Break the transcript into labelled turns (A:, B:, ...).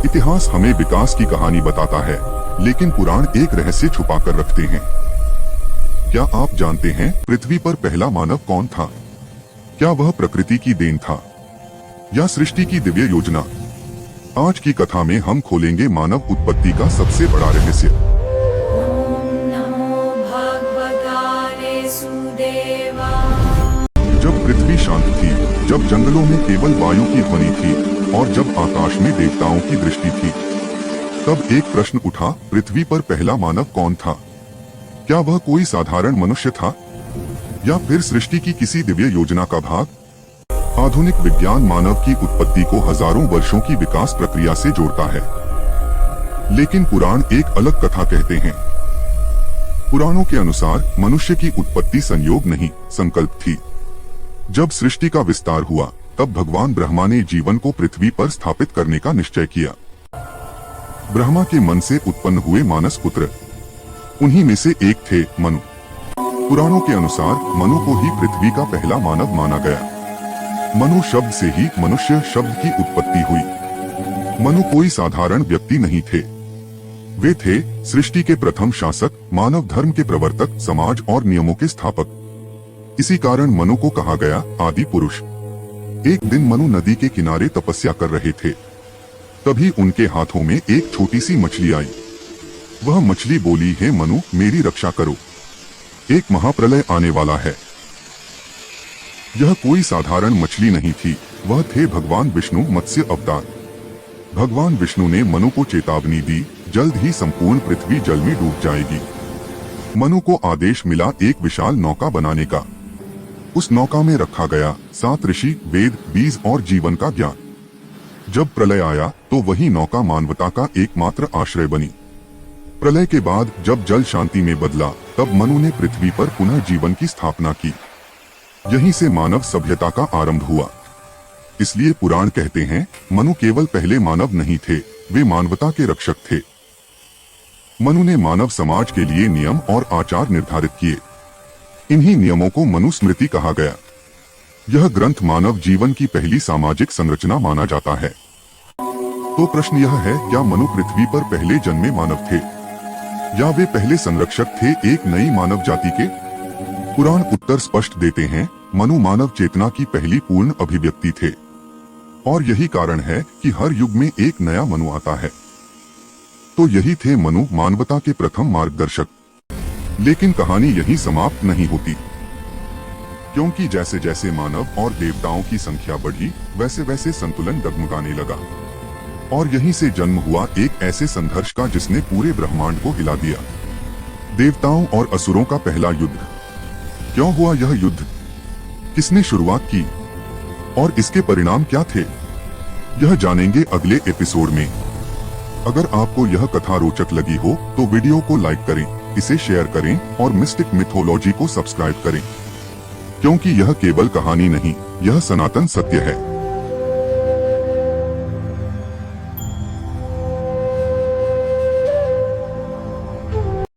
A: इतिहास हमें विकास की कहानी बताता है, लेकिन पुराण एक रहस्य छुपा कर रखते हैं। क्या आप जानते हैं पृथ्वी पर पहला मानव कौन था? क्या वह प्रकृति की देन था या सृष्टि की दिव्य योजना? आज की कथा में हम खोलेंगे मानव उत्पत्ति का सबसे बड़ा रहस्य। जब पृथ्वी शांत थी, जब जंगलों में केवल वायु की ध्वनि थी और जब आकाश में देवताओं की दृष्टि थी, तब एक प्रश्न उठा, पृथ्वी पर पहला मानव कौन था? क्या वह कोई साधारण मनुष्य था या फिर सृष्टि की किसी दिव्य योजना का भाग? आधुनिक विज्ञान मानव की उत्पत्ति को हजारों वर्षों की विकास प्रक्रिया से जोड़ता है, लेकिन पुराण एक अलग कथा कहते हैं। पुराणों के अनुसार मनुष्य की उत्पत्ति संयोग नहीं, संकल्प थी। जब सृष्टि का विस्तार हुआ, तब भगवान ब्रह्मा ने जीवन को पृथ्वी पर स्थापित करने का निश्चय किया। ब्रह्मा के मन से उत्पन्न हुए मानस पुत्र, उन्हीं में से एक थे मनु। पुराणों के अनुसार मनु को ही पृथ्वी का पहला मानव माना गया। मनु शब्द से ही मनुष्य शब्द की उत्पत्ति हुई। मनु कोई साधारण व्यक्ति नहीं थे, वे थे सृष्टि के प्रथम शासक, मानव धर्म के प्रवर्तक, समाज और नियमों के स्थापक। इसी कारण मनु को कहा गया आदि पुरुष। एक दिन मनु नदी के किनारे तपस्या कर रहे थे, तभी उनके हाथों में एक छोटी सी मछली आई। वह मछली बोली, हे मनु, मेरी रक्षा करो, एक महाप्रलय आने वाला है। यह कोई साधारण मछली नहीं थी, वह थे भगवान विष्णु मत्स्य अवतार। भगवान विष्णु ने मनु को चेतावनी दी, जल्द ही संपूर्ण पृथ्वी जल में डूब जाएगी। मनु को आदेश मिला एक विशाल नौका बनाने का। उस नौका में रखा गया 7 ऋषि, वेद, बीज और जीवन का ज्ञान। जब प्रलय आया तो वही नौका मानवता का एकमात्र आश्रय बनी। प्रलय के बाद जब जल शांति में बदला, तब मनु ने पृथ्वी पर पुनः जीवन की स्थापना की। यहीं से मानव सभ्यता का आरंभ हुआ। इसलिए पुराण कहते हैं, मनु केवल पहले मानव नहीं थे, वे मानवता के रक्षक थे। मनु ने मानव समाज के लिए नियम और आचार निर्धारित किए। इन्हीं नियमों को मनुस्मृति कहा गया। यह ग्रंथ मानव जीवन की पहली सामाजिक संरचना माना जाता है। तो प्रश्न यह है, क्या मनु पृथ्वी पर पहले जन्मे मानव थे या वे पहले संरक्षक थे एक नई मानव जाति के? पुराण उत्तर स्पष्ट देते हैं, मनु मानव चेतना की पहली पूर्ण अभिव्यक्ति थे और यही कारण है कि हर युग में एक नया मनु आता है। तो यही थे मनु, मानवता के प्रथम मार्गदर्शक। लेकिन कहानी यहीं समाप्त नहीं होती, क्योंकि जैसे जैसे मानव और देवताओं की संख्या बढ़ी, वैसे वैसे संतुलन डगमगाने लगा और यहीं से जन्म हुआ एक ऐसे संघर्ष का जिसने पूरे ब्रह्मांड को हिला दिया। देवताओं और असुरों का पहला युद्ध। क्यों हुआ यह युद्ध? किसने शुरुआत की और इसके परिणाम क्या थे? यह जानेंगे अगले एपिसोड में। अगर आपको यह कथा रोचक लगी हो तो वीडियो को लाइक करें, इसे शेयर करें और मिस्टिक मिथोलॉजी को सब्सक्राइब करें, क्योंकि यह केवल कहानी नहीं, यह सनातन सत्य है।